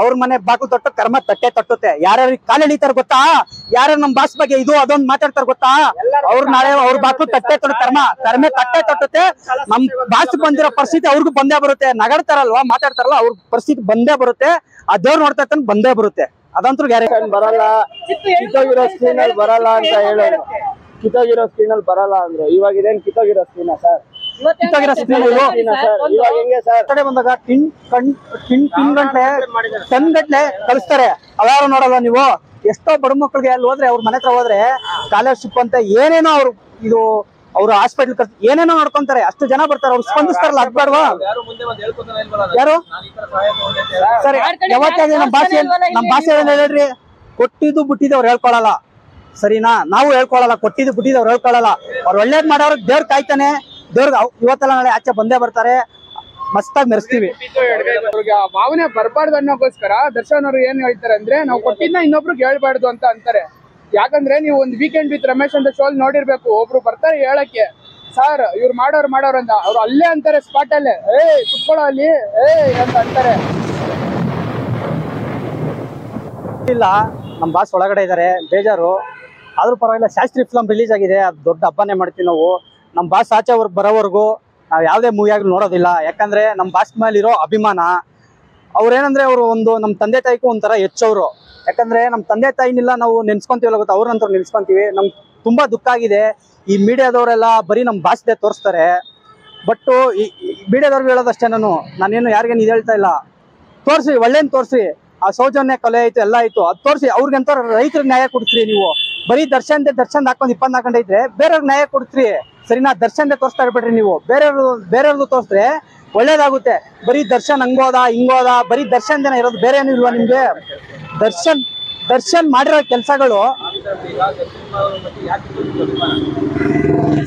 ಅವ್ರ ಮನೆ ಬಾಕು ತೊಟ್ಟು ಕರ್ಮ ತಟ್ಟೆ ತಟ್ಟುತ್ತೆ. ಯಾರ್ಯಾರು ಕಾಲ ಎಳಿತಾರ ಗೊತ್ತಾ, ಯಾರ್ಯಾರು ನಮ್ ಬಾಸ್ ಬಗ್ಗೆ ಇದು ಅದೊಂದು ಮಾತಾಡ್ತಾರ ಗೊತ್ತಾ, ಅವ್ರು ನಾಳೆ ಅವ್ರ ಬಾಕು ತಟ್ಟೆ ತೊಟ್ಟು ಕರ್ಮ ತಟ್ಟೆ ತಟ್ಟುತ್ತೆ. ನಮ್ ಬಾಸ್ ಬಂದಿರೋ ಪರಿಸ್ಥಿತಿ ಅವ್ರಿಗೂ ಬಂದೇ ಬರುತ್ತೆ. ನಗಾಡ್ತಾರಲ್ವಾ, ಮಾತಾಡ್ತಾರಲ್ಲ, ಅವ್ರ ಪರಿಸ್ಥಿತಿ ಬಂದೇ ಬರುತ್ತೆ. ಆ ದೇವ್ರು ನೋಡ್ತಾ ಇರ್ತಾನೆ, ಬಂದೇ ಬರುತ್ತೆ. ಅದಂತೂ ಗ್ಯಾರಂಟಿ ಬರಲ್ಲ. ಕಿತ್ತೋಗಿರೋ ಸ್ಕ್ರೀನ್ ಅಲ್ಲಿ ಬರಲ್ಲ ಅಂತ ಹೇಳೋದು, ಕಿತ್ತೋಗಿರೋ ಸ್ಕ್ರೀನ್ ಅಲ್ಲಿ ಬರಲ್ಲ ಅಂದ್ರೆ ಇವಾಗ ಇದೇನ್ ಕಿತ್ತೋಗಿರೋ ಸ್ಕ್ರೀನ್ ಸರ್? ಕಿತ್ತೋಗಿರೋ ಸ್ಕ್ರೀನ್ ಇವಾಗ ಹೆಂಗೆ ಸರ್? ಕಡೆ ಬಂದಾಗ ಟನ್ ಗಟ್ಲೆ ಕಳಿಸ್ತಾರೆ. ಅವಾರು ನೋಡಲ್ವಾ ನೀವು? ಎಷ್ಟೋ ಬಡ ಮಕ್ಕಳಿಗೆ ಅಲ್ಲಿ ಹೋದ್ರೆ, ಅವ್ರ ಮನೆ ಹತ್ರ ಹೋದ್ರೆ ಸ್ಕಾಲರ್ಶಿಪ್ ಅಂತ ಏನೇನೋ ಅವ್ರು ಇದು ಅವ್ರು ಹಾಸ್ಪಿಟಲ್ ಏನೇನೋ ನೋಡ್ಕೊಂತಾರೆ. ಅಷ್ಟು ಜನ ಬರ್ತಾರೆ, ಅವ್ರು ಸ್ಪಂದಿಸ್ತಾರಲ್ಲ, ಅದ್ ಬೇಡವಾ? ಯಾರು ಸರಿ ಯಾವತ್ತಾಗ ನಮ್ ಭಾಷೆ ಹೇಳ್ರಿ, ಕೊಟ್ಟಿದ್ದು ಬಿಟ್ಟಿದ್ದು ಅವ್ರು ಹೇಳ್ಕೊಳಲ್ಲ, ಸರಿನಾ? ನಾವು ಹೇಳ್ಕೊಳಲ್ಲ, ಕೊಟ್ಟಿದ್ದು ಬಿಟ್ಟಿದ್ದು ಅವ್ರು ಹೇಳ್ಕೊಳಲ್ಲ. ಅವ್ರು ಒಳ್ಳೇದ್ ಮಾಡೋರು ದೇವ್ರ ಕಾಯ್ತಾನೆ. ದೇವ್ರಿಗೆ ಇವತ್ತೆಲ್ಲ ನಾಳೆ ಆಚೆ ಬಂದೇ ಬರ್ತಾರೆ, ಮಸ್ತಾಗಿ ಮೆರೆಸ್ತೀವಿ. ಭಾವನೆ ಬರ್ಬಾರ್ದು ಅನ್ನೋಗೋಸ್ಕರ ದರ್ಶನ್ ಅವರು ಏನ್ ಹೇಳ್ತಾರೆ ಅಂದ್ರೆ, ನಾವು ಕೊಟ್ಟಿದ್ನ ಇನ್ನೊಬ್ರಿಗೆ ಹೇಳ್ಬಾರ್ದು ಅಂತ ಅಂತಾರೆ. ಯಾಕಂದ್ರೆ ನೀವು ಒಂದು ವೀಕೆಂಡ್ ವಿತ್ ರಮೇಶ್ ಅಂತ ಶೋ ನೋಡಿರ್ಬೇಕು. ಒಬ್ರು ಬರ್ತಾರೆ ಹೇಳಕ್ಕೆ, ಸರ್ ಇವ್ರು ಮಾಡೋರು ಅಂತ, ಅವ್ರು ಅಲ್ಲೇ ಅಂತಾರೆ, ಸ್ಪಾಟ್ ಅಲ್ಲೇ ಕುತ್ಕೊಳ್ಳೋ ಅಲ್ಲಿ ಅಂತ ಅಂತಾರೆ. ಇಲ್ಲ, ನಮ್ ಬಾಸ್ ಒಳಗಡೆ ಇದಾರೆ, ಬೇಜಾರು. ಆದ್ರೂ ಪರವಾಗಿಲ್ಲ, ಶಾಸ್ತ್ರಿ ಫಿಲಂ ರಿಲೀಸ್ ಆಗಿದೆ, ಅದು ದೊಡ್ಡ ಹಬ್ಬನೇ ಮಾಡ್ತೀವಿ ನಾವು. ನಮ್ ಬಾಸ್ ಆಚೆ ಬರೋವರೆಗೂ ನಾವ್ ಯಾವ್ದೇ ಮೂವಿ ಆಗ್ಲಿ ನೋಡೋದಿಲ್ಲ. ಯಾಕಂದ್ರೆ ನಮ್ ಬಾಸ್ ಮೇಲೆ ಇರೋ ಅಭಿಮಾನ. ಅವ್ರೇನಂದ್ರೆ ಅವರು ಒಂದು ನಮ್ ತಂದೆ ತಾಯಿಗೂ ಒಂಥರ ಹೆಚ್ಚವರು. ಯಾಕಂದ್ರೆ ನಮ್ ತಂದೆ ತಾಯಿನಿಲ್ಲ ನಾವು ನೆನ್ಸ್ಕೊಂತೀವಲ್ಲ ಗೊತ್ತಾ, ಅವ್ರಂತವ್ರು ನೆನ್ಸ್ಕೊಂತೀವಿ. ನಮ್ಗೆ ತುಂಬಾ ದುಃಖ ಆಗಿದೆ. ಈ ಮೀಡಿಯಾದವರೆಲ್ಲ ಬರೀ ನಮ್ ಬಾಸ್ದೇ ತೋರಿಸ್ತಾರೆ. ಬಟ್ ಈ ಮೀಡಿಯಾದವ್ರಿಗೆ ಹೇಳೋದಷ್ಟೇ, ನಾನೇನು ಯಾರಿಗೇನು ಇದು ಹೇಳ್ತಾ ಇಲ್ಲ. ತೋರಿಸಿ, ಒಳ್ಳೇನ್ ತೋರಿಸಿ. ಆ ಸೌಜನ್ಯ ಕೊಲೆ ಆಯ್ತು, ಎಲ್ಲ ಆಯ್ತು, ಅದು ತೋರಿಸಿ. ಅವ್ರಿಗಂತ ರೈತರಿಗೆ ನ್ಯಾಯ ಕೊಡ್ತೀರಿ ನೀವು. ಬರೀ ದರ್ಶನ್ ಹಾಕೊಂಡು 24 ಗಂಟೆ ಇದ್ರೆ ಬೇರೆಯವ್ರಿಗೆ ನ್ಯಾಯ ಕೊಡ್ತೀರಿ, ಸರಿನಾ? ದರ್ಶನ್ದೇ ತೋರಿಸ್ತಾ ಇರ್ಬೇಡ್ರಿ ನೀವು. ಬೇರೆಯವ್ರದ್ದು ತೋರಿಸ್ರೆ ಒಳ್ಳೇದಾಗುತ್ತೆ. ಬರೀ ದರ್ಶನ್ ಹಂಗೋದ ಹಿಂಗೋದ, ಬರೀ ದರ್ಶನ್ ಜನ ಇರೋದು, ಬೇರೆ ಏನು ಇಲ್ವಾ ನಿಮ್ಗೆ? ದರ್ಶನ್ ಮಾಡಿರೋ ಕೆಲಸಗಳು.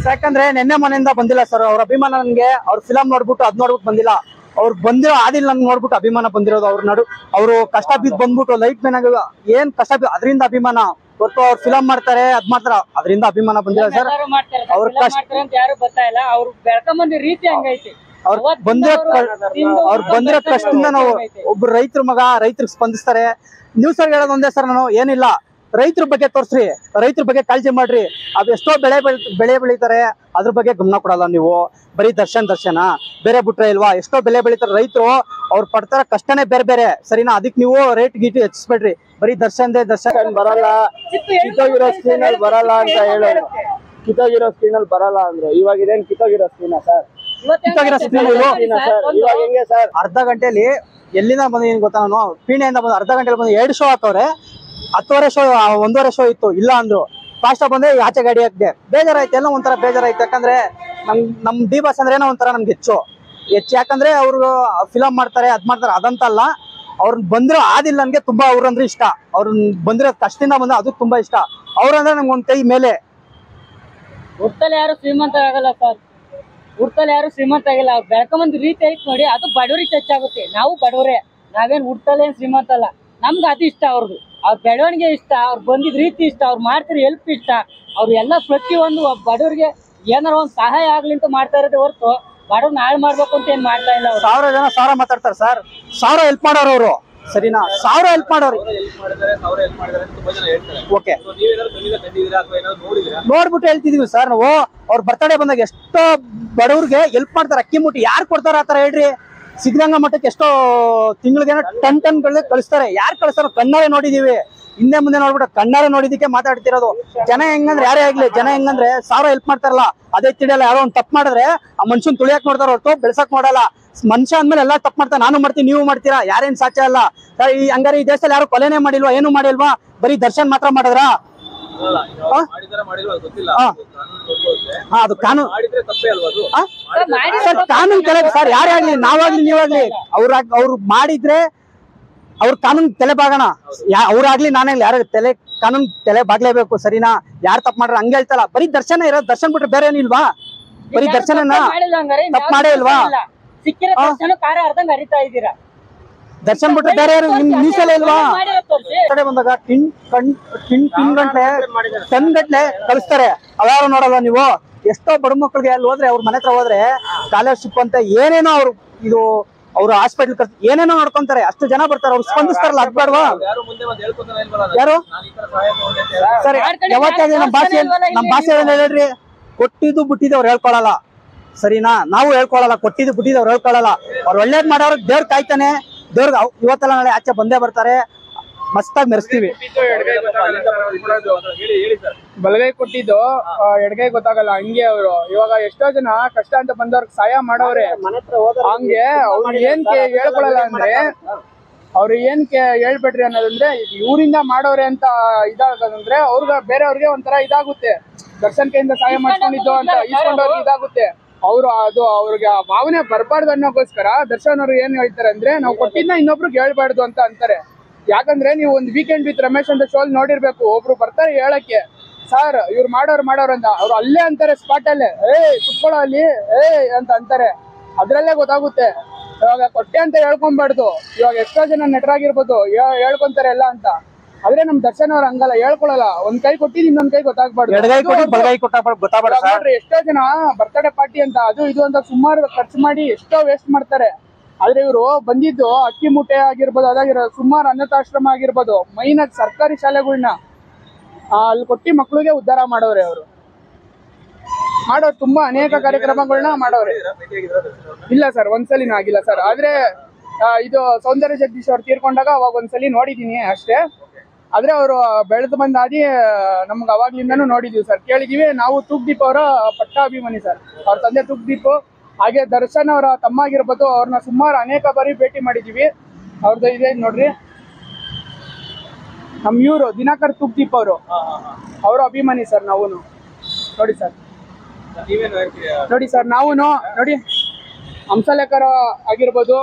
ಯಾಕಂದ್ರೆ ನೆನ್ನೆ ಮನೆಯಿಂದ ಬಂದಿಲ್ಲ ಸರ್ ಅವ್ರ ಅಭಿಮಾನ. ನನ್ಗೆ ಅವ್ರ ಫಿಲಂ ನೋಡ್ಬಿಟ್ಟು ಅದ್ ನೋಡ್ಬಿಟ್ಟು ಬಂದಿಲ್ಲ. ಅವ್ರು ಬಂದಿರೋ ಆದಿಲ್ ನನ್ಗೆ ನೋಡ್ಬಿಟ್ಟು ಅಭಿಮಾನ ಬಂದಿರೋದು. ಅವ್ರು ಕಷ್ಟ ಬಿದ್ದು ಬಂದ್ಬಿಟ್ಟು ಲೈಟ್ ಮ್ಯಾನ್ ಆಗ ಏನ್ ಕಷ್ಟ ಅದರಿಂದ ಅಭಿಮಾನ ಗೊತ್ತು. ಅವ್ರು ಫಿಲಂ ಮಾಡ್ತಾರೆ, ಅದ್ ಮಾಡ್ತಾರ, ಅದರಿಂದ ಅಭಿಮಾನ ಬಂದಿಲ್ಲ ಸರ್. ಅವ್ರ ಕಷ್ಟ ಬಂದಿರೋ ಕಷ್ಟದಿಂದ ನಾವು ಒಬ್ರು ರೈತರ ಮಗ, ರೈತರಿಗೆ ಸ್ಪಂದಿಸ್ತಾರೆ. ನ್ಯೂಸ್ ಅಲ್ಲಿ ಹೇಳೋದು ಒಂದೇ ಸರ್, ನಾನು ಏನಿಲ್ಲ, ರೈತರ ಬಗ್ಗೆ ತೋರಿಸ್ರಿ, ರೈತರ ಬಗ್ಗೆ ಕಾಳಜಿ ಮಾಡ್ರಿ. ಅದು ಎಷ್ಟೋ ಬೆಳೆ ಬೆಳೀತಾರೆ, ಅದ್ರ ಬಗ್ಗೆ ಗಮನ ಕೊಡಲ್ಲ ನೀವು. ಬರೀ ದರ್ಶನ ಬೇರೆ ಬಿಟ್ರೆ ಇಲ್ವಾ? ಎಷ್ಟೋ ಬೆಳೆ ಬೆಳೀತಾರೆ ರೈತರು, ಅವ್ರು ಪಡ್ತಾರ ಕಷ್ಟನೇ ಬೇರೆ, ಸರಿನಾ? ಅದಕ್ಕೆ ನೀವು ರೇಟ್ ಗೀಟು ಹೆಚ್ಚಿಸ್ಬೇಡ್ರಿ. ಬರೀ ದರ್ಶನ್ ಬರಲ್ಲ. ಕಿತ್ತೋಗಿರೋ ಸ್ಕ್ರೀನ್ ಅಲ್ಲಿ ಬರಲ್ಲ ಅಂತ ಹೇಳೋದು, ಕಿತ್ತೋಗಿರೋ ಸ್ಕ್ರೀನ್ ಅಲ್ಲಿ ಬರಲ್ಲ ಅಂದ್ರೆ ಇವಾಗ ಇದೇನ್ ಕಿತ್ತೋಗಿರೋ ಸ್ಕ್ರೀನ್ ಸರ್? ಕಿತ್ತೋಗಿರೋ ಸ್ಕ್ರೀನ್ ಇವಾಗ ಹೆಂಗೆ ಸರ್? ಅರ್ಧ ಗಂಟೆಲಿ ಎಲ್ಲಿಂದ ಬಂದಿದ್ದೀನಿ ಗೊತ್ತಾ? ನಾನು ಪೀಣೆಯಿಂದ ಬಂದು ಅರ್ಧ ಗಂಟೆಲಿ ಬಂದು 2 ಶೋ ಹಾಕವ್ರೆ. 10ವರೆ ಶೋ 1ವರೆ ಶೋ ಇತ್ತು, ಇಲ್ಲ ಅಂದ್ರು. ಫಾಸ್ಟ್ ಬಂದ್ರೆ ಆಚೆ ಗಾಡಿ ಹಾಕಿದೆ. ಬೇಜಾರಾಯ್ತು, ಎಲ್ಲ ಒಂಥರ ಬೇಜಾರಾಯ್ತು. ಯಾಕಂದ್ರೆ ನಮ್ ಡಿ ಬಾಸ್ ಅಂದ್ರೆ ಏನೋ ಒಂಥರ ನಮ್ಗೆ ಹೆಚ್ಚು. ಯಾಕಂದ್ರೆ ಅವ್ರು ಫಿಲಂ ಮಾಡ್ತಾರೆ, ಅದ್ ಮಾಡ್ತಾರೆ, ಅದಂತಲ್ಲ. ಅವ್ರನ್ನ ಬಂದಿರೋ ಆದಿಲ್ಲ ನನ್ಗೆ ತುಂಬಾ ಅವ್ರಂದ್ರೆ ಇಷ್ಟ. ಅವ್ರನ್ನ ಬಂದಿರೋ ಕಷ್ಟದಿಂದ ಬಂದ್ರೆ ಅದು ತುಂಬಾ ಇಷ್ಟ. ಅವ್ರಂದ್ರೆ ನಮ್ಗೆ ಒಂದ್ ಕೈ ಮೇಲೆ. ಹುಟ್ಟಲ್ಲಿ ಯಾರು ಶ್ರೀಮಂತ ಆಗಲ್ಲ ಸರ್, ಹುಟ್ಟಲ್ಲಿ ಯಾರು ಶ್ರೀಮಂತ ಆಗಿಲ್ಲ. ಅವ್ರು ಬೆಳ್ಕೊಂಬಂದ್ ರೀತಿ ಐತ್ ನೋಡಿ, ಅದು ಬಡವರಿಗೆ ಟಚ್ ಆಗುತ್ತೆ. ನಾವು ಬಡವರೇ, ನಾವೇನ್ ಹುಟ್ಟಲ್ಲೇನ್ ಶ್ರೀಮಂತ ಅಲ್ಲ. ನಮ್ಗೆ ಅದು ಇಷ್ಟ, ಅವ್ರದ್ದು ಅವ್ರ ಬೆಳವಣಿಗೆ ಇಷ್ಟ, ಅವ್ರು ಬಂದಿದ್ ರೀತಿ ಇಷ್ಟ, ಅವ್ರು ಮಾಡ್ತಿರೋ ಹೆಲ್ಪ್ ಇಷ್ಟ. ಅವ್ರು ಎಲ್ಲ ಪ್ರತಿಯೊಂದು ಬಡವರಿಗೆ ಏನಾರ ಒಂದ್ ಸಹಾಯ ಆಗ್ಲಿ ಅಂತ ಮಾಡ್ತಾ ಇರೋದೇ ಹೊರತು ಬಡವ್ರನ್ನ ಹಾಳು ಮಾಡ್ಬೇಕು ಅಂತ ಏನ್ ಮಾಡ್ತಾ ಇಲ್ಲ. 1000 ಜನ 1000 ಮಾತಾಡ್ತಾರೆ ಸರ್. 1000 ಹೆಲ್ಪ್ ಮಾಡೋರು ಅವರು, ಸರಿನಾ? 1000 ಹೆಲ್ಪ್ ಮಾಡೋರು. ಓಕೆ, ನೋಡ್ಬಿಟ್ಟು ಹೇಳ್ತಿದೀವಿ ಸರ್ ನಾವು. ಅವ್ರ ಬರ್ತಡೇ ಬಂದಾಗ ಎಷ್ಟೋ ಬಡವ್ರಿಗೆ ಹೆಲ್ಪ್ ಮಾಡ್ತಾರೆ. ಅಕ್ಕಿ ಮುಟ್ಟಿ ಯಾರು ಕೊಡ್ತಾರ ಆತರ ಹೇಳ್ರಿ? ಸಿದ್ಧಗಂಗಾ ಮಠಕ್ಕೆ ಎಷ್ಟೋ ತಿಂಗಳಿಗೆ ಟನ್ ಕಳಿಸ್ತಾರೆ. ಯಾರು ಕಳಿಸ್ತಾರೋ ಕಣ್ಣಾರೆ ನೋಡಿದೀವಿ. ಹಿಂದೆ ಮುಂದೆ ನೋಡ್ಬಿಟ್ಟು ಕಣ್ಣಾರೆ ನೋಡಿದಕ್ಕೆ ಮಾತಾಡ್ತಿರೋದು. ಜನ ಹೆಂಗಂದ್ರೆ ಯಾರೇ ಆಗ್ಲಿ, ಜನ ಹೆಂಗಂದ್ರೆ 1000 ಹೆಲ್ಪ್ ಮಾಡ್ತಾರಲ್ಲ ಅದೇ ತಿಳಿಯಲ್ಲ. ಯಾರೋ ಒಂದ್ ತಪ್ಪು ಮಾಡಿದ್ರೆ ಆ ಮನುಷ್ಯನ್ ತುಳಿಯಾಕ್ ನೋಡ್ತಾರ ಹೊರತು ಬೆಳ್ಸಕ್ ನೋಡಲ್ಲ. ಮನುಷ್ಯ ಅಂದ್ಮೇಲೆ ಎಲ್ಲಾ ತಪ್ಪು ಮಾಡ್ತಾರೆ. ನಾನು ಮಾಡ್ತೀನಿ, ನೀವು ಮಾಡ್ತೀರಾ, ಯಾರೇನ್ ಸಾಧ್ಯ ಅಲ್ಲ. ಈ ಹಂಗಾರೆ ಈ ದೇಶದಲ್ಲಿ ಯಾರು ಕೊಲೆನೇ ಮಾಡಿಲ್ವಾ, ಏನು ಮಾಡಿಲ್ವಾ? ಬರೀ ದರ್ಶನ್ ಮಾತ್ರ ಮಾಡಿದ್ರ? ಅದು ಕಾನೂನು ಸರ್, ಕಾನೂನು ತಲೆ ಸರ್. ಯಾರೇ ಆಗ್ಲಿ, ನಾವಾಗ್ಲಿ ನೀವಾಗ್ಲಿ, ಅವ್ರು ಮಾಡಿದ್ರೆ ಅವ್ರ ಕಾನೂನು ತಲೆ ಬಾಗೋಣ. ಅವ್ರಾಗ್ಲಿ ನಾನಾಗ್ಲಿ, ಯಾರ ಕಾನೂನು ತಲೆ ಬಾಗ್ಲೇಬೇಕು, ಸರಿನಾ? ಯಾರು ತಪ್ಪು ಮಾಡ್ರೆ ಹಂಗೆ ಹೇಳ್ತಲ್ಲ. ಬರೀ ದರ್ಶನ ಇರೋದು, ದರ್ಶನ್ ಬಿಟ್ರೆ ಬೇರೆ ಏನಿಲ್ವಾ? ಬರೀ ದರ್ಶನ ತಪ್ಪು ಮಾಡೇ ಇಲ್ವಾ? ದರ್ಶನ್ ಬಿಟ್ರೆ ಬೇರೆ ಯಾರು ನಿಮ್ ಮೀಸಲೇ ಇಲ್ವಾ? ಕಡೆ ಬಂದಾಗ ಟನ್ ಗಟ್ಲೆ ಕಳಿಸ್ತಾರೆ. ಅವಾರು ನೋಡಲ್ವಾ ನೀವು? ಎಷ್ಟೋ ಬಡ ಮಕ್ಕಳಿಗೆ ಅಲ್ಲಿ ಹೋದ್ರೆ, ಅವ್ರ ಮನೆ ಹತ್ರ ಹೋದ್ರೆ ಸ್ಕಾಲರ್ಶಿಪ್ ಅಂತ ಏನೇನೋ ಅವ್ರು ಇದು ಅವ್ರು ಹಾಸ್ಪಿಟಲ್ ಏನೇನೋ ಮಾಡ್ಕೊಂತಾರೆ, ಅಷ್ಟು ಜನ ಬರ್ತಾರೆ, ಅವ್ರು ಸ್ಪಂದಿಸ್ತಾರಲ್ಲ, ಅದ್ ಬೇಡವಾ? ಯಾರು ಸರ್ ಯಾವತ್ತಾಗ ನಮ್ ಭಾಷೆ ಹೇಳ್ರಿ, ಕೊಟ್ಟಿದ್ದು ಬಿಟ್ಟಿದ್ದು ಅವ್ರು ಹೇಳ್ಕೊಳಲ್ಲ ಸರಿನಾ, ನಾವು ಹೇಳ್ಕೊಳಲ್ಲ, ಕೊಟ್ಟಿದ್ದು ಬಿಟ್ಟಿದ್ದು ಅವ್ರು ಹೇಳ್ಕೊಳಲ್ಲ. ಅವ್ರು ಒಳ್ಳೇದ್ ಮಾಡೋರು ದೇವ್ರ ಕಾಯ್ತಾನೆ, ದೇವ್ರ ಇವತ್ತೆಲ್ಲ ನಾಳೆ ಆಚೆ ಬಂದೇ ಬರ್ತಾರೆ, ಮಸ್ತಾಗಿ ಮೆರೆಸ್ತೀವಿ. ಬಲಗೈ ಕೊಟ್ಟಿದ್ದು ಎಡಗೈ ಗೊತ್ತಾಗಲ್ಲ, ಹಂಗೆ ಅವರು ಇವಾಗ ಎಷ್ಟೋ ಜನ ಕಷ್ಟ ಅಂತ ಬಂದವ್ರಿಗೆ ಸಹಾಯ ಮಾಡವ್ರೆ, ಹಂಗೆ ಅವ್ರು ಏನ್ ಹೇಳ್ಕೊಳಲ್ಲ ಅಂದ್ರೆ, ಅವ್ರು ಏನ್ ಹೇಳ್ಬೇಡ್ರಿ ಅನ್ನೋದಂದ್ರೆ ಇವರಿಂದ ಮಾಡೋರೆ ಅಂತ ಇದಾಗದಂದ್ರೆ ಬೇರೆಯವ್ರಿಗೆ ಒಂಥರ ಇದಾಗುತ್ತೆ, ದರ್ಶನ್ ಕೈಯಿಂದ ಸಹಾಯ ಮಾಡ್ಕೊಂಡಿದ್ದು ಅಂತ ಇಸ್ಕೊಂಡವ್ರಿಗೆ ಇದಾಗುತ್ತೆ. ಅವ್ರು ಅದು ಅವ್ರಿಗೆ ಭಾವನೆ ಬರ್ಬಾರ್ದು ಅನ್ನೋಗೋಸ್ಕರ ದರ್ಶನ್ ಅವ್ರು ಏನ್ ಹೇಳ್ತಾರೆ ಅಂದ್ರೆ, ನಾವು ಕೊಟ್ಟಿದ್ನ ಇನ್ನೊಬ್ರಿಗೆ ಹೇಳ್ಬಾರ್ದು ಅಂತ ಅಂತಾರೆ. ಯಾಕಂದ್ರೆ ನೀವು ಒಂದು ವೀಕೆಂಡ್ ವಿತ್ ರಮೇಶ್ ಅಂತ ಶೋ ನೋಡಿರ್ಬೇಕು, ಒಬ್ರು ಬರ್ತಾರೆ ಹೇಳಕ್ಕೆ ಸರ್ ಇವ್ರು ಮಾಡೋರು ಅಂತ, ಅವ್ರು ಅಲ್ಲೇ ಅಂತಾರೆ ಸ್ಪಾಟ್ ಅಲ್ಲೇ, ಕುತ್ಕೊಳ್ಳೋ ಅಲ್ಲಿ ಅಂತ ಅಂತಾರೆ, ಅದ್ರಲ್ಲೇ ಗೊತ್ತಾಗುತ್ತೆ. ಇವಾಗ ಕೊಟ್ಟೆ ಅಂತ ಹೇಳ್ಕೊಂಬಾರ್ದು, ಇವಾಗ ಎಷ್ಟೋ ಜನ ನಟರಾಗಿರ್ಬೋದು ಹೇಳ್ಕೊಂತಾರೆ ಎಲ್ಲ ಅಂತ, ಆದ್ರೆ ನಮ್ ದರ್ಶನ್ ಅವ್ರ ಹಂಗಲ್ಲ, ಹೇಳ್ಕೊಳಲ್ಲ. ಒಂದ್ ಕೈ ಕೊಟ್ಟಿದ್ ಇನ್ನೊಂದ್ ಕೈ ಗೊತ್ತಾಗ್ಬಾರ್ದು. ನೋಡ್ರಿ ಎಷ್ಟೋ ಜನ ಬರ್ತ್ಡೇ ಪಾರ್ಟಿ ಅಂತ ಅದು ಇದು ಅಂತ ಸುಮಾರು ಖರ್ಚು ಮಾಡಿ ಎಷ್ಟೋ ವೇಸ್ಟ್ ಮಾಡ್ತಾರೆ, ಆದ್ರೆ ಇವರು ಬಂದಿದ್ದು ಅಕ್ಕಿ ಮೂಟೆ ಆಗಿರ್ಬೋದು, ಅದಾಗಿರೋದು ಸುಮಾರು ಅನಾಥಾಶ್ರಮ ಆಗಿರ್ಬೋದು, ಮೈನ್ ಸರ್ಕಾರಿ ಶಾಲೆಗಳನ್ನ ಅಲ್ಲಿ ಕೊಟ್ಟಿ ಮಕ್ಳಿಗೆ ಉದ್ಧಾರ ಮಾಡೋರೆ. ಅವರು ತುಂಬಾ ಅನೇಕ ಕಾರ್ಯಕ್ರಮಗಳನ್ನ ಮಾಡೋರೆ. ಇಲ್ಲ ಸರ್, ಒಂದ್ಸಲಿನ ಆಗಿಲ್ಲ ಸರ್, ಆದ್ರೆ ಇದು ಸೌಂದರ್ಯ ಜಗದೀಶ್ ಅವ್ರು ತೀರ್ಕೊಂಡಾಗ ಅವಾಗ ಒಂದ್ಸಲಿ ನೋಡಿದೀನಿ ಅಷ್ಟೇ. ಆದ್ರೆ ಅವರು ಬೆಳೆದು ಬಂದಾದಿ ನಮ್ಗೆ ಅವಾಗ್ಲಿಂದಾನು ನೋಡಿದೀವಿ ಸರ್, ಕೇಳಿದೀವಿ. ನಾವು ತೂಕ್ದೀಪ್ ಅವರ ಪಟ್ಟಾಭಿಮಾನಿ ಸರ್, ಅವ್ರ ತಂದೆ ತೂಕ್ದೀಪ್, ಹಾಗೆ ದರ್ಶನ್ ಅವರ ತಮ್ಮ ಆಗಿರ್ಬೋದು, ಅವ್ರನ್ನ ಸುಮಾರು ಅನೇಕ ಬಾರಿ ಭೇಟಿ ಮಾಡಿದೀವಿ. ಅವ್ರದ್ದು ಇದೆ ನೋಡ್ರಿ, ನಮ್ ಇವರು ದಿನಕರ್ ತೂಕ್ದೀಪ್ ಅವರು ಅಭಿಮಾನಿ ಸರ್. ನಾವು ನೋಡಿ ಸರ್, ನಾವು ನೋಡಿ ಹಂಸಲೇಖರ ಆಗಿರ್ಬೋದು,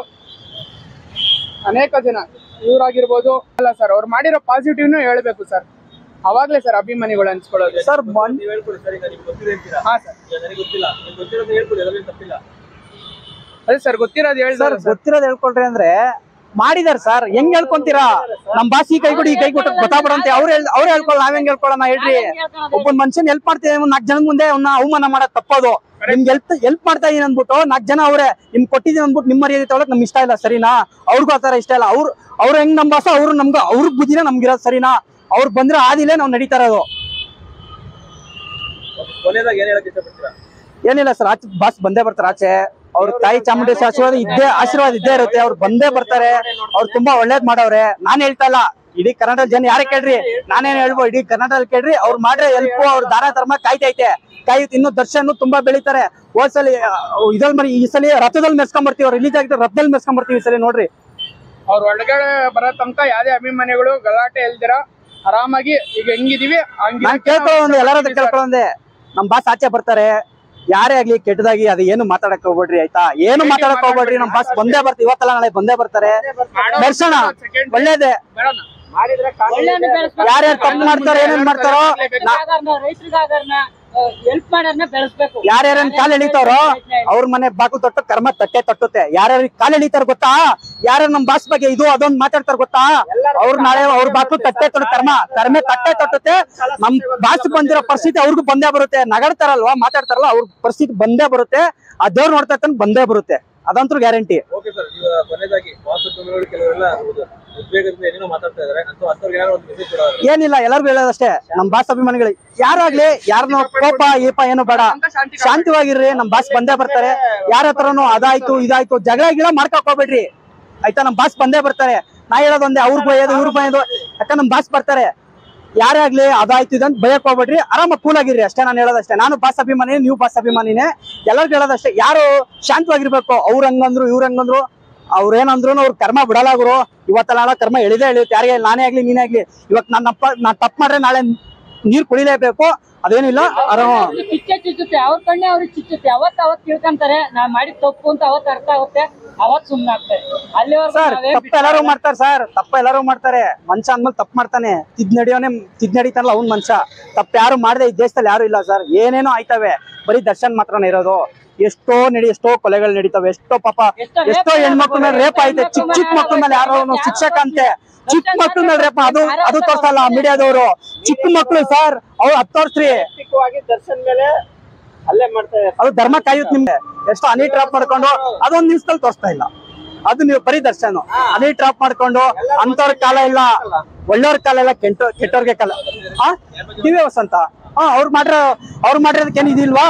ಅನೇಕ ಜನ ಇವ್ರಾಗಿರ್ಬೋದು ಅಲ್ಲ ಸರ್, ಅವ್ರು ಮಾಡಿರೋ ಪಾಸಿಟಿವ್ನು ಹೇಳ್ಬೇಕು ಸರ್, ಅವಾಗ್ಲೇ ಸರ್ ಅಭಿಮಾನಿಗಳು ಅನ್ಸ್ಕೊಳ್ಳೋದು ಸರ್. ಅದೇ ಸರ್ ಗೊತ್ತಿರೋದು ಹೇಳಿ ಸರ್, ಗೊತ್ತಿರೋದು ಹೇಳ್ಕೊಳ್ರಿ ಅಂದ್ರೆ ಮಾಡಿದಾರೆ ಸರ್. ಹೆಂಗ್ ಹೇಳ್ಕೊಂತೀರಾ? ನಮ್ ಬಾಸಿ ಕೈ ಕೊಡಿ, ಕೈ ಕೊಟ್ಟು ಗೊತ್ತಾಗ್ಬಿಡಂತೆ ಅವ್ರು ಹೇಳ್ಕೊಳ್ಳ, ನಾವ್ ಹೆಂಗ್ ಹೇಳ್ಕೊಳ್ಳೋಣ ಹೇಳ್ರಿ? ಒಬ್ಬನ್ ಮನುಷ್ಯನ್ ಹೆಲ್ಪ್ ಮಾಡ್ತೀವಿ, 4 ಜನದ ಮುಂದೆ ಅವ್ನ ಅವಮಾನ ಮಾಡೋದ್ ತಪ್ಪೋದು. ನಿಮ್ಗೆ ಹೆಲ್ಪ್ ಮಾಡ್ತಾ ಇದೀನಿ ಅಂದ್ಬಿಟ್ಟು 4 ಜನ ಅವ್ರೆ ನಿಮ್ ಕೊಟ್ಟಿದೀನಿ ಅಂದ್ಬಿಟ್ಟು ನಿಮ್ಮ ಮರ್ಯಾದೆ ತಗೊಳಕ್ ನಮ್ಗೆ ಇಷ್ಟ ಇಲ್ಲ ಸರಿನಾ? ಅವ್ರಿಗೂ ಆತರ ಇಷ್ಟ ಇಲ್ಲ. ಅವ್ರು ಹೆಂಗ್ ನಮ್ ಬಾಸ, ಅವ್ರು ಅವ್ರಿಗೆ ಬುದ್ಧಿನ ನಮ್ಗಿರೋದು ಸರಿನಾ? ಅವ್ರು ಬಂದ್ರೆ ಆದಿಲೇ ನಾವ್ ನಡೀತಾ ಇರೋದು. ಏನಿಲ್ಲ ಸರ್, ಆಚೆ ಬಾಸ್ ಬಂದೇ ಬರ್ತಾರೆ ಆಚೆ. ಅವ್ರ ತಾಯಿ ಚಾಮುಂಡೇಶ್ವರಿ ಆಶೀರ್ವಾದ ಇದ್ದೇ ಇರುತ್ತೆ, ಅವ್ರು ಬಂದೇ ಬರ್ತಾರೆ. ಅವ್ರು ತುಂಬಾ ಒಳ್ಳೇದ್ ಮಾಡವ್ರೆ. ನಾನ್ ಹೇಳ್ತಾ ಇಲ್ಲ, ಇಡೀ ಕರ್ನಾಟಕ ಜನ ಯಾರೇ ಕೇಳ್ರಿ, ನಾನೇನ್ ಹೇಳ್ಬೋದು, ಇಡೀ ಕರ್ನಾಟಕದಲ್ಲಿ ಕೇಳ್ರಿ, ಅವ್ರು ಮಾಡ್ರೆ ಹೆಲ್ಪ್, ಅವ್ರ ದಾನ ಧರ್ಮ ಕಾಯ್ತೈತೆ. ಇನ್ನು ದರ್ಶನ್ ತುಂಬಾ ಬೆಳಿತಾರೆ. ಹೋದ್ಸಲಿ ಇದ್ರಲ್ಲಿ ಈ ಸಲ ರಥದಲ್ಲಿ ಮೆರ್ಸ್ಕೊಂಡ್ ಬರ್ತೀವಿ, ಅವ್ರು ರಿಲೀಸ್ ಆಗಿದ್ರೆ ರಥದಲ್ಲಿ ಮೆರ್ಸ್ಕೊಂಡ್ ಬರ್ತೀವಿ ಈ ಸಲ ನೋಡ್ರಿ. ಅವ್ರ ಒಳಗಡೆ ಬರೋ ತನಕ ಯಾವ್ದೇ ಅಭಿಮಾನಿಗಳು ಗಲಾಟೆ ಇಲ್ದಿರ ಆರಾಮಾಗಿ ಈಗ ಹೆಂಗಿದೀವಿ ನಾನ್ ಕೇಳ್ಕೊಳ್ಳೋಂದೆ, ಎಲ್ಲಾರ ಕೇಳ್ಕೊಳ್ಳೋಂದೆ, ನಮ್ ಬಾಸ್ ಆಚೆ ಬರ್ತಾರೆ, ಯಾರೇ ಆಗ್ಲಿ ಕೆಟ್ಟದಾಗಿ ಅದು ಏನು ಮಾತಾಡಕ್ ಹೋಗ್ಬೇಡ್ರಿ ಆಯ್ತಾ? ಏನು ಮಾತಾಡಕ್ ಹೋಗ್ಬೇಡ್ರಿ, ನಮ್ ಬಾಸ್ ಬಂದೇ ಬರ್ತೀವಿ, ಇವತ್ತಲ್ಲ ನಾಳೆ ಬಂದೇ ಬರ್ತಾರೆ. ದರ್ಶನ ಒಳ್ಳೇದೇ, ಯಾರ್ಯಾರು ತಪ್ಪು ಮಾಡ್ತಾರೋ ಏನೇನ್ ಮಾಡ್ತಾರೋ, ಯಾರ್ಯಾರನ್ ಕಾಲ್ ಎಳಿತಾರೋ ಅವ್ರ ಮನೆ ಬಾಕು ತೊಟ್ಟು ಕರ್ಮ ತಟ್ಟುತ್ತೆ. ಯಾರ್ಯಾರ ಕಾಲ್ ಎಳಿತಾರ ಗೊತ್ತಾ? ಯಾರ್ಯಾರು ನಮ್ ಬಾಸ್ ಬಗ್ಗೆ ಇದು ಅದೊಂದು ಮಾತಾಡ್ತಾರ ಗೊತ್ತಾ? ಅವ್ರ ನಾಳೆ ಅವ್ರ ಬಾಕು ಕರ್ಮ ತಟ್ಟುತ್ತೆ. ನಮ್ ಬಾಸ್ ಬಂದಿರೋ ಪರಿಸ್ಥಿತಿ ಅವ್ರಿಗೂ ಬಂದೇ ಬರುತ್ತೆ. ನಗಾಡ್ತಾರಲ್ವಾ, ಮಾತಾಡ್ತಾರಲ್ಲ, ಅವ್ರ ಪರಿಸ್ಥಿತಿ ಬಂದೇ ಬರುತ್ತೆ. ಆ ದೇವ್ರು ನೋಡ್ತಾ ಬಂದೇ ಬರುತ್ತೆ, ಅದಂತೂ ಗ್ಯಾರಂಟಿ. ಏನಿಲ್ಲ, ಎಲ್ಲರಿಗೂ ಹೇಳೋದಷ್ಟೇ, ನಮ್ ಬಾಸ್ ಅಭಿಮಾನಿಗಳಿಗೆ ಯಾರಾಗ್ಲಿ ಯಾರನ್ನೋ ಕೋಪ ಏಪ ಏನು ಬೇಡ, ಶಾಂತಿವಾಗಿರ್ರಿ. ನಮ್ ಬಾಸ್ ಬಂದೇ ಬರ್ತಾರೆ. ಯಾರ ಹತ್ರನು ಅದಾಯ್ತು ಇದಾಯ್ತು ಜಗಳ ಗಿಡ ಮಾಡ್ಕೊಕ್ ಹೋಗ್ಬೇಡ್ರಿ ಆಯ್ತಾ? ನಮ್ ಬಾಸ್ ಬಂದೇ ಬರ್ತಾರೆ. ನಾ ಹೇಳೋದೊಂದೇ, ಅವ್ರ ಬೈಯೋದು ಇವ್ರ ಬೈಯೋದು, ಯಾಕಂದ್ರೆ ನಮ್ ಬಾಸ್ ಬರ್ತಾರೆ. ಯಾರೇ ಆಗ್ಲಿ ಅದಾಯ್ತು ಇದಂತ ಭಯಕ್ ಹೋಗ್ಬೇಡ್ರಿ, ಆರಾಮಾಗಿ ಕೂಲ್ ಆಗಿರ್ರಿ ಅಷ್ಟೇ. ನಾನು ಹೇಳೋದಷ್ಟೇ, ನಾನು ಬಾಸ್ ಅಭಿಮಾನಿ, ನೀವು ಬಾಸ್ ಅಭಿಮಾನಿನೇ, ಎಲ್ಲರಿಗೂ ಹೇಳೋದಷ್ಟೇ. ಯಾರು ಶಾಂತವಾಗಿರ್ಬೇಕು. ಅವ್ರ ಹಂಗಂದ್ರು ಇವ್ರ ಹಂಗಂದ್ರು, ಅವ್ರೇನಂದ್ರು ಅವ್ರ ಕರ್ಮ ಬಿಡಲಾಗ್ರು. ಇವತ್ತಲ್ಲ ನಾಳೆ ಕರ್ಮ ಎಳಿಯುತ್ತೆ. ಯಾರಿಗೆ ನಾನೇ ಆಗ್ಲಿ ನೀನೇ ಆಗ್ಲಿ, ಇವತ್ತು ನಾನ್ ತಪ್ಪು ಮಾಡ್ರೆ ನಾಳೆ ನೀರ್ ಕುಡಿಲೇಬೇಕು, ಅದೇನಿಲ್ಲ. ಚುಚ್ಚುತ್ತೆ, ಅವ್ರ ಕಣ್ಣೆ ಅವ್ರಿಗೆ ಚುಚ್ಚುತ್ತೆ. ಅವತ್ ತಿಳ್ಕೊಂತಾರೆ ನಾವ್ ಮಾಡಿದ್ ತಪ್ಪು ಅಂತ, ಅವತ್ ಅರ್ಥ ಆಗುತ್ತೆ, ಅವತ್ ಸುಮ್ನೆ ಆಗ್ತಾರೆ. ಸರ್ ತಪ್ಪ ಎಲ್ಲಾರು ಮಾಡ್ತಾರೆ ಸರ್, ತಪ್ಪ ಎಲ್ಲಾರು ಮಾಡ್ತಾರೆ. ಮನುಷ್ಯ ಅಂದ್ಮೇಲೆ ತಪ್ಪು ಮಾಡ್ತಾನೆ, ತಿದ್ ನಡೀತಾನಲ್ಲ ಅವ್ನ್ ಮನುಷ್ಯ. ತಪ್ಪ ಯಾರು ಮಾಡದೆ ಈ ದೇಶದಲ್ಲಿ ಯಾರು ಇಲ್ಲ ಸರ್. ಏನೇನೋ ಆಯ್ತವೆ, ಬರೀ ದರ್ಶನ್ ಮಾತ್ರನೇ ಇರೋದು. ಎಷ್ಟೋ ಕೊಲೆಗಳು ನಡೀತವೆ, ಎಷ್ಟೋ ಪಾಪ, ಎಷ್ಟೋ ಹೆಣ್ಮಕ್ಳ ಮೇಲೆ ರೇಪ್ ಆಯ್ತೆ. ಚಿಕ್ಕ ಮಕ್ಳ ಮೇಲೆ ಯಾರೋ ಶಿಕ್ಷಕ ಅಂತೆ, ಚಿಕ್ಕ ಮಕ್ಳ ಮೇಲೆ ರೇಪ್, ಅದು ತೋರ್ಸಲ್ಲ ಮೀಡಿಯಾದವರು. ಚಿಕ್ಕ ಮಕ್ಳು ಸರ್, ಅವ್ರು 10 ವರ್ಷ ದರ್ಶನ್ ಮೇಲೆ ಅಲ್ಲೇ ಮಾಡ್ತಾರೆ. ಅದು ಧರ್ಮ ಕಾಯುತ್ತೆ ನಿಮ್ಗೆ. ಎಷ್ಟೋ ಹನಿ ಟ್ರಾಪ್ ಮಾಡ್ಕೊಂಡು ಅದೊಂದ್ ನಿಮಿಷದಲ್ಲಿ ತೋರಿಸ್ತಾ ಇಲ್ಲ. ಅದು ನೀವು ಬರೀ ದರ್ಶನ್ ಅದೇ ಡ್ರಾಪ್ ಮಾಡ್ಕೊಂಡು ಅಂತವ್ರ ಕಾಲ ಇಲ್ಲ, ಒಳ್ಳೆಯವ್ರ ಕಾಲ ಇಲ್ಲ, ಕೆಟ್ಟವ್ರಿಗೆ ಕಾಲ. ದಿವ್ಯ ವಸಂತ ಅವ್ರು ಮಾಡಿರೋದಕ್ಕೆ ಏನ್ ಇದಿಲ್ವಾ?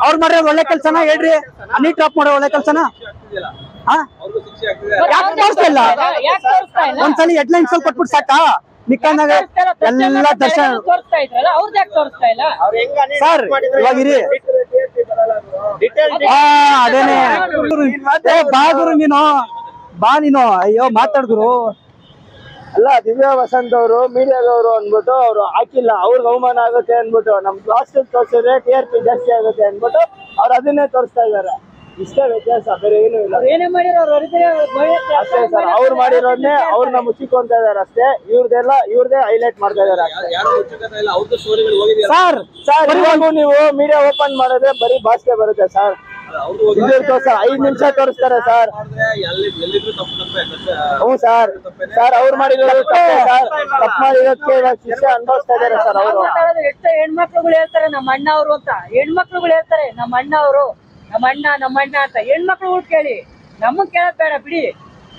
ಅವ್ರು ಮಾಡಿರೋದು ಒಳ್ಳೆ ಕೆಲ್ಸನ ಹೇಳ್ರಿ. ಹನಿ ಡ್ರಾಪ್ ಮಾಡೋ ಒಳ್ಳೆ ಕೆಲ್ಸನ ಯಾಕೆ ತೋರಿಸ್ತಾ ಇಲ್ಲ? ಒಂದ್ಸಲಿ ಹೆಡ್ಲೈನ್ಸ್ ಅಲ್ಲಿ ಕೊಟ್ಬಿಟ್ಟು ಸಾಕಾ? ಮಿಕ್ಕಂದಾಗ ಎಲ್ಲ ದರ್ಶನ ಸರ್ ಇವಾಗ ಇರಿ. ಅದೇನೆ ಬಾ ಗುರು ನೀನು, ಬಾ ನೀನು. ಅಯ್ಯೋ ಮಾತಾಡ್ಗುರು. ಅಲ್ಲ, ದಿವ್ಯ ವಸಂತ್ ಅವರು ಮೀಡಿಯಾದವರು ಅಂದ್ಬಿಟ್ಟು ಅವ್ರು ಹಾಕಿಲ್ಲ, ಅವ್ರಿಗೆ ಅವಮಾನ ಆಗುತ್ತೆ ಅಂದ್ಬಿಟ್ಟು ನಮ್ ಲಾಸ್ಟ್ ತೋರಿಸಿದ್ರೆ TRP ಜಾಸ್ತಿ ಆಗುತ್ತೆ ಅಂದ್ಬಿಟ್ಟು ಅವ್ರು ಅದನ್ನೇ ತೋರಿಸ್ತಾ ಇದಾರೆ. ಇಷ್ಟೇ ವ್ಯತ್ಯಾಸ, ಬೇರೆ ಏನು ಇಲ್ಲ. ಅಷ್ಟೇ ಸರ್, ಅವ್ರು ಮಾಡಿರೋದನ್ನೇ ಅವ್ರನ್ನ ಮುಚ್ಚಿಕೊಂತ ಇದಾರೆ ಅಷ್ಟೇ. ಇವ್ರದೇ ಹೈಲೈಟ್ ಮಾಡ್ತಾ ಇದಾರೆ ಸರ್. ಇವಾಗೂ ನೀವು ಮೀಡಿಯಾ ಓಪನ್ ಮಾಡಿದ್ರೆ ಬರೀ ಭಾಷೆ ಬರುತ್ತೆ ಸರ್. 5 ನಿಮಿಷ ತೋರಿಸ್ತಾರೆ ಸರ್. ಹ್ಞೂ ಸರ್. ಅವ್ರು ಮಾಡಿರೋದು ತಪ್ಪು ಮಾಡಿರೋದಕ್ಕೆ ಶಿಕ್ಷೆ ಅನುಭವಿಸ್ತಾ ಇದಾರೆ ಸರ್. ಅವರು ಎಷ್ಟೋ ಹೆಣ್ಮಕ್ಳುಗಳು ಹೇಳ್ತಾರೆ ನಮ್ಮ ಅಣ್ಣ ಅವರು ಅಂತ. ಹೆಣ್ಮಕ್ಳುಗಳು ಹೇಳ್ತಾರೆ ನಮ್ಮ ಅಣ್ಣ ಅವರು, ನಮ್ಮ ಅಣ್ಣ ಅಂತ. ಹೆಣ್ಮಕ್ಳುಗಳು ಕೇಳಿ, ನಮಗ್ ಕೇಳಕ್ ಬೇಡ ಬಿಡಿ.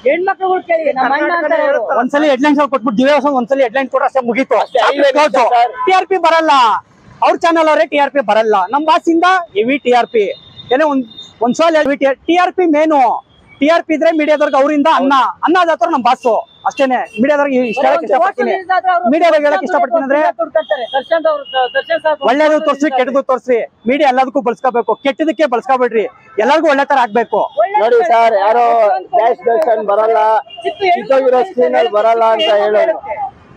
ಹೆಣ್ಮಕ್ಳುಗಳು ಕೇಳಿ ನಮ್ಮ ಅಣ್ಣ ಅಂತಾರೆ. ಒಂದ್ಸಲಿ ಹೆಡ್ಲೈನ್ಸ್ ಕೊಟ್ಬಿಟ್ಟು ದಿವ್ಯ ಒಂದ್ಸಲಿ ಹೆಡ್ಲೈನ್ ಕೊಟ್ರೆ ಅಷ್ಟೇ ಮುಗೀತು. TRP ಬರಲ್ಲ, ಅವ್ರ ಚಾನಲ್ ಅವರೇ TRP ಬರಲ್ಲ. ನಮ್ ಬಾಸಿಂದ ಹೆವಿ TRP ಏನೋ ಒಂದ್ ಸಲ TRP ಮೇನು. TRP ಇದ್ರೆ ಮೀಡಿಯಾದವ್ರಿಗೆ ಅವರಿಂದ ಅನ್ನ ಆದತ್ರ ನಮ್ ಬಾಸು ಅಷ್ಟೇನೆ. ಮೀಡಿಯಾದವ್ರಿಗೆ ಇಷ್ಟ ಹೇಳಕ್ ಇಷ್ಟಪಡ್ತೀನಿ. ಮೀಡಿಯಾದವ್ರಿಗೆ ಹೇಳಕ್ ಇಷ್ಟಪಡ್ತೀನಿ ಅಂದ್ರೆ ಒಳ್ಳೇದು ತೋರ್ಸಿ, ಕೆಟ್ಟದ್ದು ತೋರ್ಸಿ. ಮೀಡಿಯಾ ಎಲ್ಲದಕ್ಕೂ ಬಳಸ್ಕೋಬೇಕು, ಕೆಟ್ಟದಕ್ಕೆ ಬಳಸ್ಕೋಬೇಡ್ರಿ. ಎಲ್ಲರಿಗೂ ಒಳ್ಳೆ ತರ ಆಗ್ಬೇಕು. ನೋಡಿ ಸರ್, ಯಾರೋ ಡ್ಯಾಶ್ ದರ್ಶನ್ ಬರಲ್ಲ, ಕಿತ್ತೋಗಿರೋ ಸ್ಕ್ರೀನ್ ಅಲ್ಲಿ ಬರಲ್ಲ ಅಂತ ಹೇಳೋರು.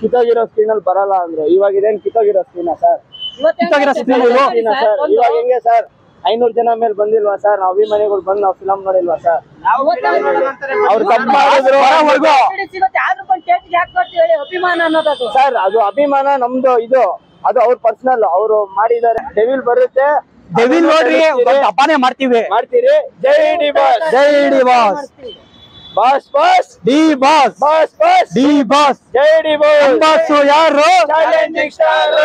ಕಿತ್ತೋಗಿರೋ ಸ್ಕ್ರೀನ್ ಅಲ್ಲಿ ಬರಲ್ಲ ಅಂದ್ರೆ ಇವಾಗ ಇದೇನ್ ಕಿತ್ತೋಗಿರೋ ಸ್ಕ್ರೀನ್ ಸರ್? ಕಿತ್ತೋಗಿರೋ ಸ್ಕ್ರೀನ್ ಸರ್ ಇವಾಗ ಹೆಂಗೆ ಸರ್? 500 ಜನ ಮೇಲೆ ಬಂದಿಲ್ವಾ ಸರ್? ನಾವು ಅಭಿಮಾನಿಗಳು ಬಂದು ನಾವು ಫಿಲಂ ನೋಡಿಲ್ವಾ ಸರ್? ಅವ್ರು ತಪ್ಪು ಮಾಡಿದ್ರು ಸರ್. ಅದು ಅಭಿಮಾನ ನಮ್ದು, ಅದು ಅವ್ರ ಪರ್ಸನಲ್. ಅವರು ಮಾಡಿದ್ದಾರೆ. ಡೆವಿಲ್ ಬರುತ್ತೆ, ಡೆವಿಲ್ ನೋಡ್ರಿ, ಹಬ್ಬನೇ ಮಾಡ್ತೀರಿ. ಜೈ ಡಿ ಬಾಸ್, ಜೈ D boss, boss boss D boss, boss boss D boss, ಜೈ ಡಿ ಬಾಸ್. ಬಾಸ್ ಯಾರು? Challenging star.